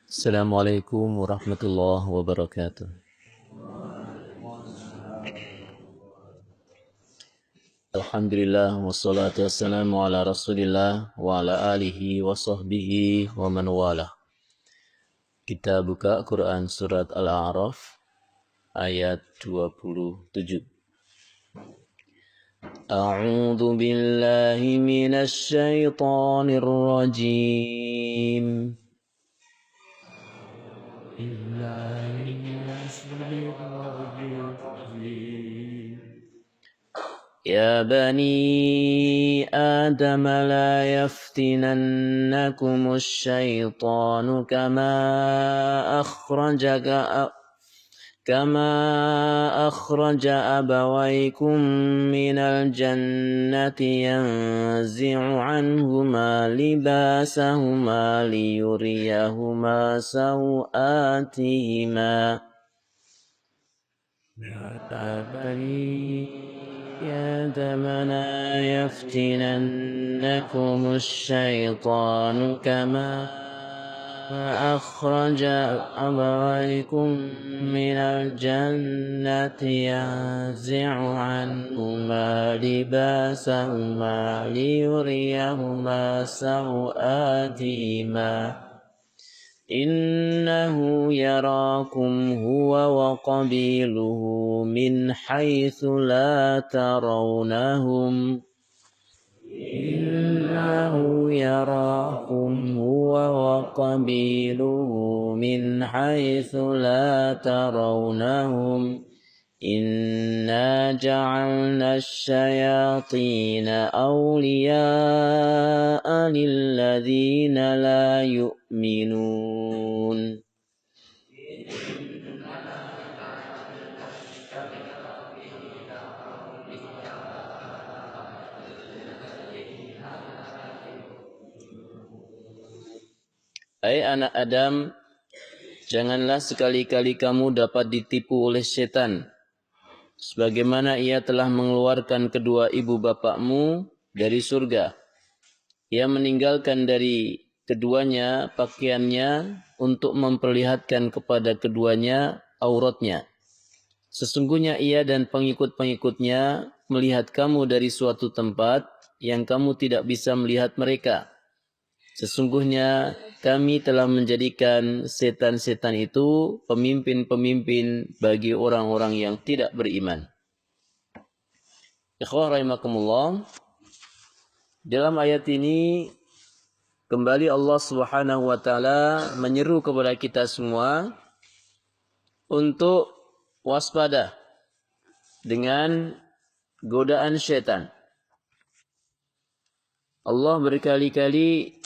Assalamualaikum warahmatullahi wabarakatuh. Alhamdulillah wassalatu wassalamu ala Rasulillah wa ala alihi wa sahbihi wa man wala. Kita buka Quran surat Al-A'raf ayat 27. A'udzu billahi minasy syaithanir rajim. يا بني آدم لا يفتننكم الشيطان كما أخرج أبويكم من الجنة ينزع عنهما لباسهما ليريهما سوآتهما يا آدم لا يفتننكم الشيطان كما أخرج أبويكم من الجنة ينزع عنهما لباسهما ليريهما سوآتهما إنه يراكم هو وقبيله من حيث لا ترونهم إنه يراكم هو وقبيله من حيث لا ترونهم إنا جعلنا الشياطين أولياء للذين لا يؤمنون Hai anak Adam, janganlah sekali-kali kamu dapat ditipu oleh setan, sebagaimana ia telah mengeluarkan kedua ibu bapakmu dari surga. Ia meninggalkan dari keduanya pakaiannya untuk memperlihatkan kepada keduanya auratnya. Sesungguhnya ia dan pengikut-pengikutnya melihat kamu dari suatu tempat yang kamu tidak bisa melihat mereka. Sesungguhnya kami telah menjadikan setan-setan itu pemimpin-pemimpin bagi orang-orang yang tidak beriman. Ikhwah rahimakumullah, dalam ayat ini kembali Allah Subhanahu wa taala menyeru kepada kita semua untuk waspada dengan godaan syaitan. Allah berkali-kali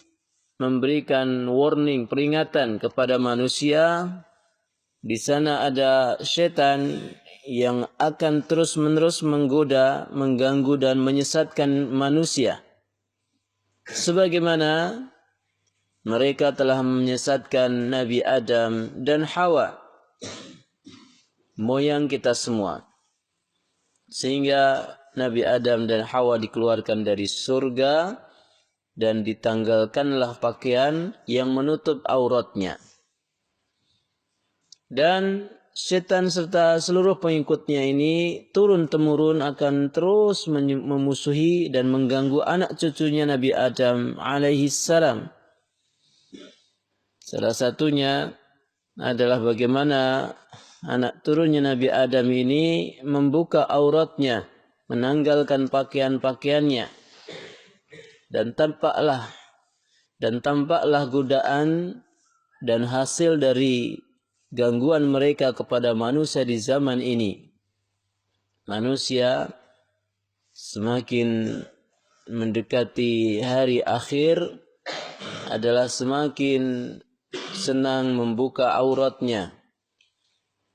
memberikan warning, peringatan kepada manusia. Di sana ada syaitan yang akan terus-menerus menggoda, mengganggu dan menyesatkan manusia. Sebagaimana mereka telah menyesatkan Nabi Adam dan Hawa, moyang kita semua. Sehingga Nabi Adam dan Hawa dikeluarkan dari surga dan ditanggalkanlah pakaian yang menutup auratnya. Dan setan serta seluruh pengikutnya ini turun-temurun akan terus memusuhi dan mengganggu anak cucunya Nabi Adam alaihi salam. Salah satunya adalah bagaimana anak turunnya Nabi Adam ini membuka auratnya, menanggalkan pakaian-pakaiannya. Dan tampaklah godaan dan hasil dari gangguan mereka kepada manusia di zaman ini. Manusia semakin mendekati hari akhir adalah semakin senang membuka auratnya.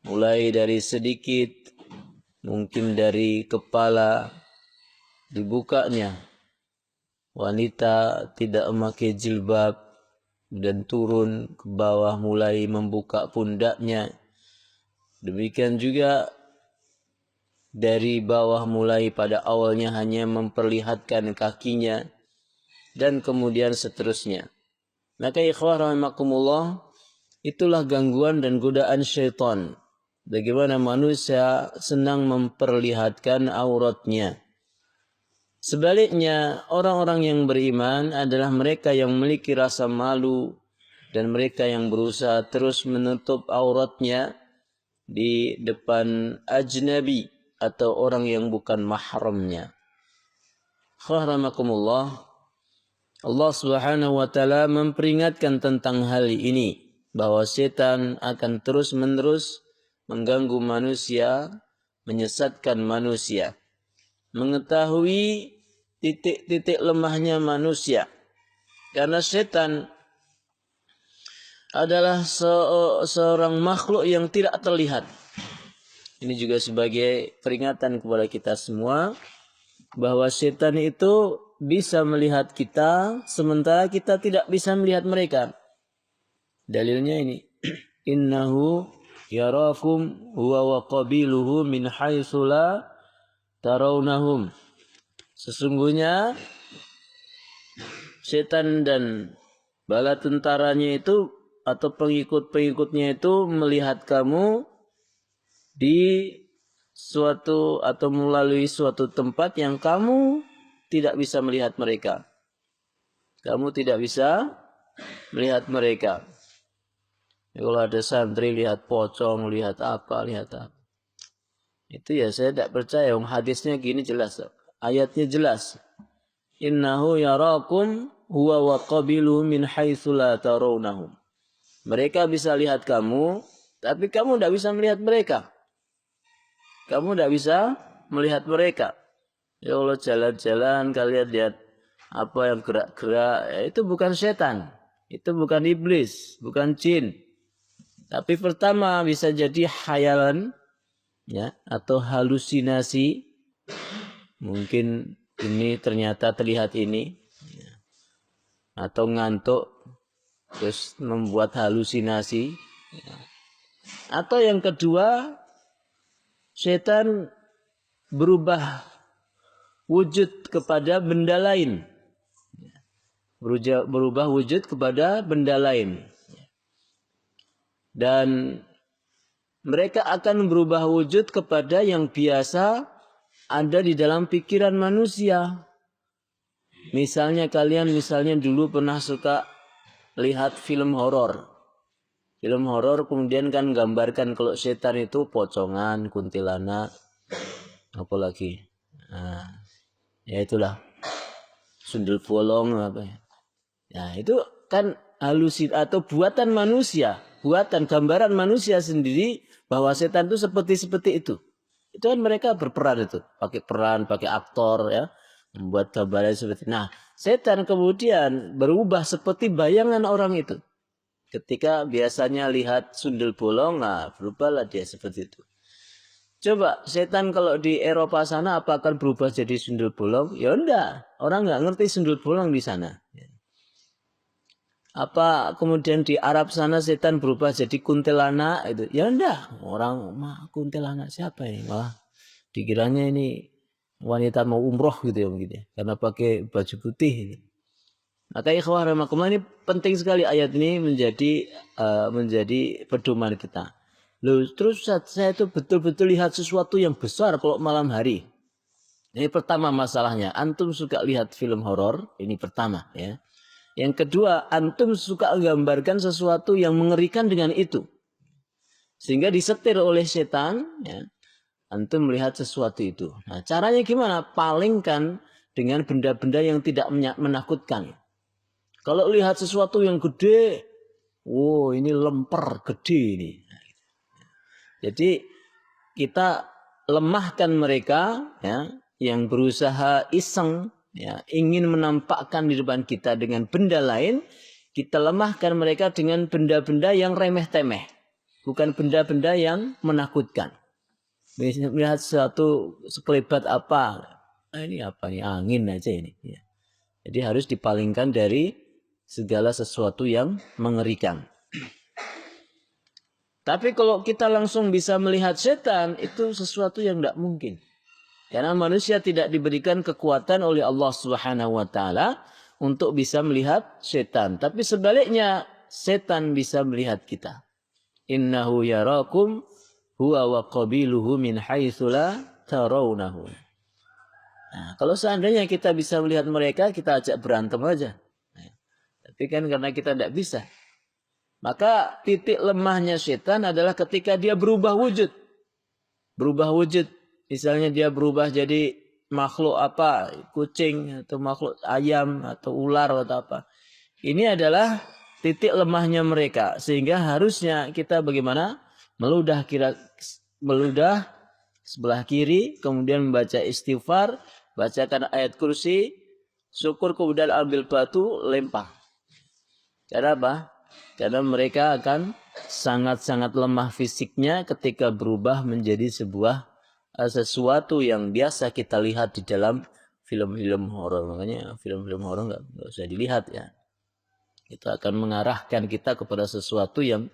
Mulai dari sedikit, mungkin dari kepala dibukanya. Wanita tidak memakai jilbab dan turun ke bawah mulai membuka pundaknya. Demikian juga dari bawah mulai pada awalnya hanya memperlihatkan kakinya dan kemudian seterusnya. Maka ikhwah rahimakumullah, itulah gangguan dan godaan syaitan. Bagaimana manusia senang memperlihatkan auratnya. Sebaliknya, orang-orang yang beriman adalah mereka yang memiliki rasa malu dan mereka yang berusaha terus menutup auratnya di depan ajnabi atau orang yang bukan mahramnya. Khairamakumullah, Allah Subhanahu wa taala memperingatkan tentang hal ini, bahwa setan akan terus-menerus mengganggu manusia, menyesatkan manusia, mengetahui titik-titik lemahnya manusia. Karena setan adalah seorang makhluk yang tidak terlihat. Ini juga sebagai peringatan kepada kita semua bahwa setan itu bisa melihat kita sementara kita tidak bisa melihat mereka. Dalilnya ini, innahu yarakum huwa wa qabiluhu min haitsu la tarawnahum. Sesungguhnya setan dan bala tentaranya itu atau pengikut-pengikutnya itu melihat kamu di suatu atau melalui suatu tempat yang kamu tidak bisa melihat mereka. Kamu tidak bisa melihat mereka. Kalau ada santri lihat pocong, lihat apa. Itu ya saya tidak percaya. Hadisnya gini jelas. Ayatnya jelas. Innahu yarakum huwa wa qabiluhu min haitsu la tarawnahum. Mereka bisa lihat kamu, tapi kamu tidak bisa melihat mereka. Kamu tidak bisa melihat mereka. Ya Allah, jalan-jalan kalian lihat apa yang gerak-gerak, ya itu bukan setan. Itu bukan iblis, bukan jin. Tapi pertama bisa jadi khayalan, ya, atau halusinasi. Mungkin ini ternyata terlihat ini, ya. Atau ngantuk terus membuat halusinasi, ya. Atau yang kedua, setan berubah wujud kepada benda lain, berubah wujud kepada benda lain, dan mereka akan berubah wujud kepada yang biasa ada di dalam pikiran manusia. Misalnya kalian dulu pernah suka lihat film horor. Film horor kemudian kan gambarkan kalau setan itu pocongan, kuntilanak, apalagi. Nah, ya itulah sundel bolong apa ya. Ya, itu kan halusin atau buatan manusia, buatan gambaran manusia sendiri bahwa setan itu seperti itu. Itu kan mereka berperan itu, pakai aktor ya, membuat gambaran seperti. Nah, setan kemudian berubah seperti bayangan orang itu. Ketika biasanya lihat sundel bolong, nah berubahlah dia seperti itu. Coba setan kalau di Eropa sana apa akan berubah jadi sundel bolong? Ya enggak, orang enggak ngerti sundel bolong di sana. Apa kemudian di Arab sana setan berubah jadi kuntilanak itu? Ya enggak, orang kuntilanak siapa ini? Malah dikiranya ini wanita mau umroh gitu ya begitu ya, karena pakai baju putih ini. Maka ikhwah rahimakumullah, ini penting sekali ayat ini menjadi pedoman kita. Loh, terus saya itu betul-betul lihat sesuatu yang besar kalau malam hari. Ini pertama masalahnya, antum suka lihat film horor, ini pertama ya. Yang kedua, antum suka gambarkan sesuatu yang mengerikan dengan itu. Sehingga disetir oleh setan, ya, antum melihat sesuatu itu. Nah, caranya gimana? Palingkan dengan benda-benda yang tidak menakutkan. Kalau lihat sesuatu yang gede, wow ini lemper gede ini. Jadi kita lemahkan mereka, ya, yang berusaha iseng, ya, ingin menampakkan di depan kita dengan benda lain. Kita lemahkan mereka dengan benda-benda yang remeh-temeh, bukan benda-benda yang menakutkan. Melihat sesuatu sekelebat apa, ini apa nih, angin aja ini. Ya. Jadi harus dipalingkan dari segala sesuatu yang mengerikan. Tapi kalau kita langsung bisa melihat setan, itu sesuatu yang tidak mungkin. Karena manusia tidak diberikan kekuatan oleh Allah Subhanahu wa taala untuk bisa melihat setan. Tapi sebaliknya, setan bisa melihat kita. innahu yarakum huwa wa qabiluhu min haitsu la tarawnahu. Nah, kalau seandainya kita bisa melihat mereka, kita ajak berantem aja. Nah, tapi kan karena kita tidak bisa. Maka titik lemahnya setan adalah ketika dia berubah wujud. Berubah wujud. Misalnya dia berubah jadi makhluk apa, kucing atau makhluk ayam atau ular atau apa. Ini adalah titik lemahnya mereka. Sehingga harusnya kita bagaimana? Meludah sebelah kiri, kemudian membaca istighfar, bacakan ayat kursi, syukur, kemudian ambil batu, lempar. Karena apa? Karena mereka akan sangat-sangat lemah fisiknya ketika berubah menjadi sesuatu yang biasa kita lihat di dalam film-film horor. Makanya film-film horor nggak usah dilihat ya. Itu akan mengarahkan kita kepada sesuatu yang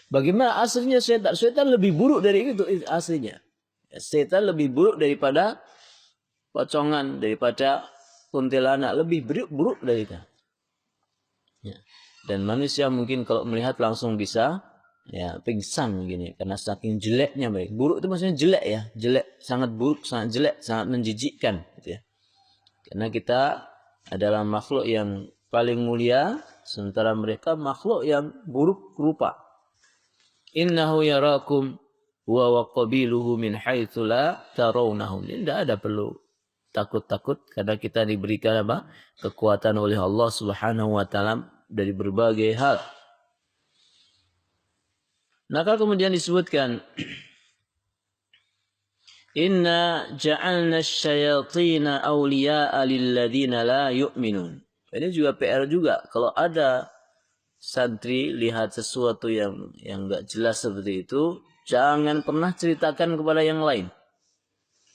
bagaimana aslinya setan. Setan lebih buruk dari itu aslinya. Setan lebih buruk daripada pocongan, daripada kuntilanak, lebih buruk dari itu. Ya. Dan manusia mungkin kalau melihat langsung bisa ya pingsan begini karena saking jeleknya mereka. Buruk itu maksudnya jelek ya, jelek, sangat buruk, sangat jelek, sangat menjijikkan gitu ya. Karena kita adalah makhluk yang paling mulia sementara mereka makhluk yang buruk rupa. Innahu yarakum wa qabiluhu min haitsu la tarawnahum. Tidak ada perlu takut-takut karena kita diberikan apa? Kekuatan oleh Allah Subhanahu wa taala dari berbagai hal. Maka kemudian disebutkan inna ja'alna asyayatina awliya'a lilladzina la yu'minun. Ini juga PR juga kalau ada santri lihat sesuatu yang enggak jelas seperti itu, jangan pernah ceritakan kepada yang lain.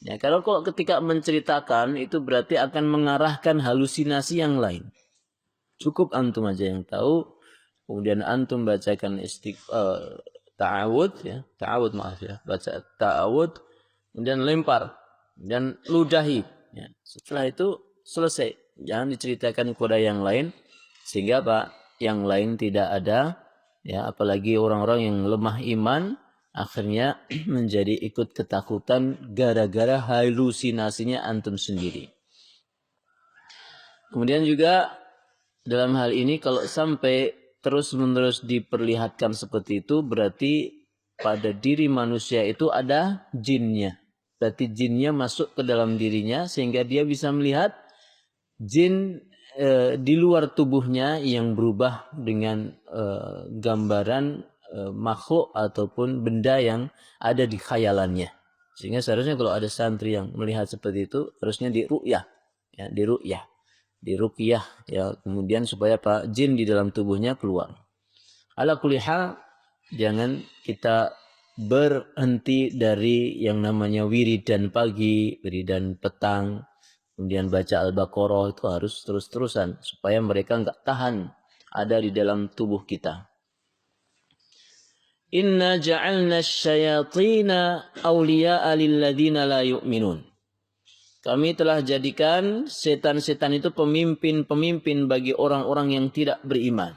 Ya, kalau ketika menceritakan itu berarti akan mengarahkan halusinasi yang lain. Cukup antum aja yang tahu, kemudian antum bacakan ta'awud ya, baca ta'awud, kemudian lempar dan ludahi. Ya. Setelah itu selesai, jangan diceritakan kepada yang lain sehingga apa? Yang lain tidak ada, ya apalagi orang-orang yang lemah iman akhirnya menjadi ikut ketakutan gara-gara halusinasinya antum sendiri. Kemudian juga dalam hal ini kalau sampai terus-menerus diperlihatkan seperti itu berarti pada diri manusia itu ada jinnya. Berarti jinnya masuk ke dalam dirinya sehingga dia bisa melihat jin di luar tubuhnya yang berubah dengan gambaran makhluk ataupun benda yang ada di khayalannya. Sehingga seharusnya kalau ada santri yang melihat seperti itu harusnya diruqyah, ya, diruqyah ya, kemudian supaya Pak jin di dalam tubuhnya keluar. Ala kulli hal jangan kita berhenti dari yang namanya wiridan pagi, wiridan petang, kemudian baca Al-Baqarah itu harus terus-terusan supaya mereka enggak tahan ada di dalam tubuh kita. Inna ja'alna asyayatina awliya'a lilladzina la yu'minun. Kami telah jadikan setan-setan itu pemimpin-pemimpin bagi orang-orang yang tidak beriman.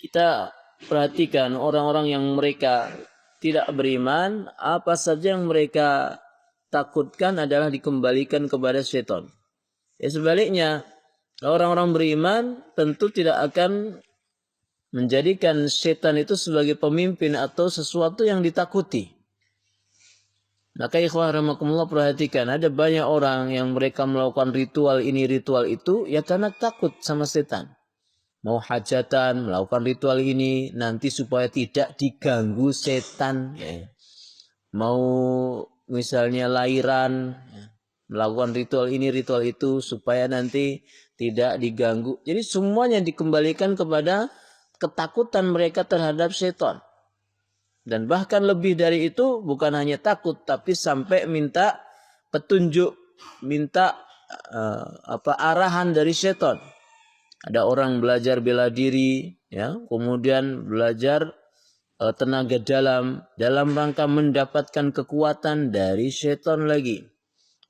Kita perhatikan orang-orang yang mereka tidak beriman, apa saja yang mereka takutkan adalah dikembalikan kepada setan. Ya sebaliknya, orang-orang beriman tentu tidak akan menjadikan setan itu sebagai pemimpin atau sesuatu yang ditakuti. Maka ikhwah rahimakumullah perhatikan, ada banyak orang yang mereka melakukan ritual ini ritual itu ya karena takut sama setan. Mau hajatan, melakukan ritual ini nanti supaya tidak diganggu setan. Ya. Mau misalnya lahiran, ya. Melakukan ritual ini ritual itu supaya nanti tidak diganggu. Jadi semuanya dikembalikan kepada ketakutan mereka terhadap setan. Dan bahkan lebih dari itu bukan hanya takut tapi sampai minta petunjuk, minta arahan dari setan. Ada orang belajar bela diri, ya, kemudian belajar tenaga dalam rangka mendapatkan kekuatan dari setan lagi.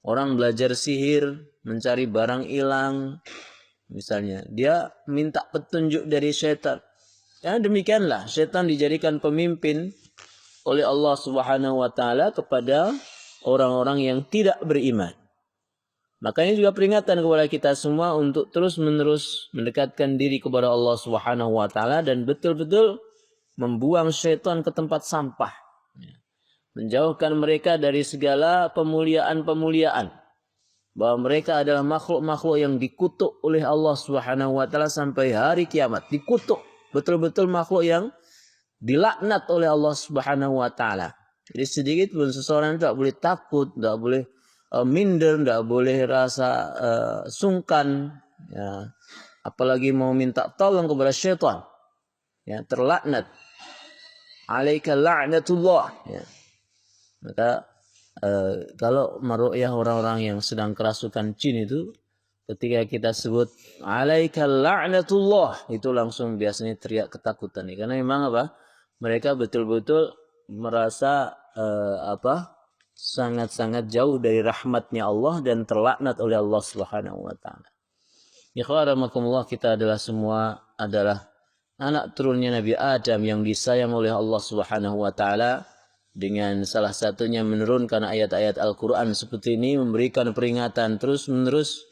Orang belajar sihir, mencari barang hilang, misalnya dia minta petunjuk dari setan. Ya demikianlah setan dijadikan pemimpin oleh Allah Subhanahu wa taala kepada orang-orang yang tidak beriman. Makanya juga peringatan kepada kita semua untuk terus-menerus mendekatkan diri kepada Allah Subhanahu wa taala dan betul-betul membuang syaitan ke tempat sampah. Menjauhkan mereka dari segala pemuliaan-pemuliaan. Bahwa mereka adalah makhluk-makhluk yang dikutuk oleh Allah Subhanahu wa taala sampai hari kiamat. Dikutuk, betul-betul makhluk yang dilaknat oleh Allah Subhanahu wa taala. Jadi sedikit pun seseorang tidak boleh takut, tidak boleh minder, tidak boleh rasa sungkan, ya. Apalagi mau minta tolong kepada syaitan, ya, terlaknat. Alaika la'natullah, ya. Maka kalau meru'yah orang-orang yang sedang kerasukan jin itu, ketika kita sebut alaika la'natullah, itu langsung biasanya teriak ketakutan, ya. Karena memang apa? Mereka betul-betul merasa sangat-sangat jauh dari rahmatnya Allah dan terlaknat oleh Allah Subhanahu wa taala. Ikhwanakumullah, kita adalah semua adalah anak turunnya Nabi Adam yang disayang oleh Allah Subhanahu wa taala, dengan salah satunya menurunkan ayat-ayat Al-Qur'an seperti ini, memberikan peringatan terus-menerus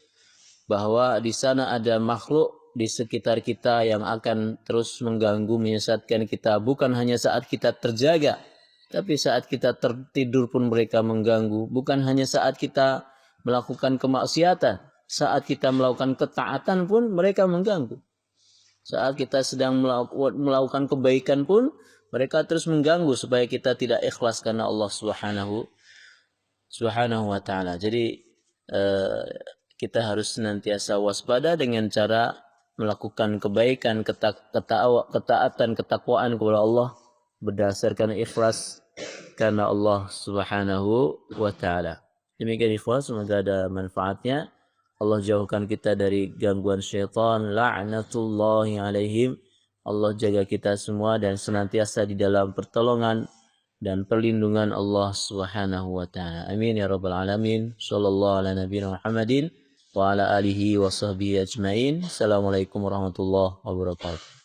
bahwa di sana ada makhluk di sekitar kita yang akan terus mengganggu, menyesatkan kita, bukan hanya saat kita terjaga, tapi saat kita tertidur pun mereka mengganggu. Bukan hanya saat kita melakukan kemaksiatan, saat kita melakukan ketaatan pun mereka mengganggu. Saat kita sedang melakukan kebaikan pun mereka terus mengganggu supaya kita tidak ikhlas karena Allah Subhanahu wa taala. Jadi kita harus senantiasa waspada dengan cara melakukan kebaikan, ketaatan, ketakwaan kepada Allah berdasarkan ikhlas karena Allah Subhanahu wa taala. Demikian ikhlas, semoga ada manfaatnya. Allah jauhkan kita dari gangguan syaitan, la'natullahi alaihim. Allah jaga kita semua dan senantiasa di dalam pertolongan dan perlindungan Allah Subhanahu wa taala. Amin ya rabbal alamin. Shallallahu ala nabiyina Muhammadin wa ala alihi wa sahbihi ajmain. Assalamualaikum warahmatullahi wabarakatuh.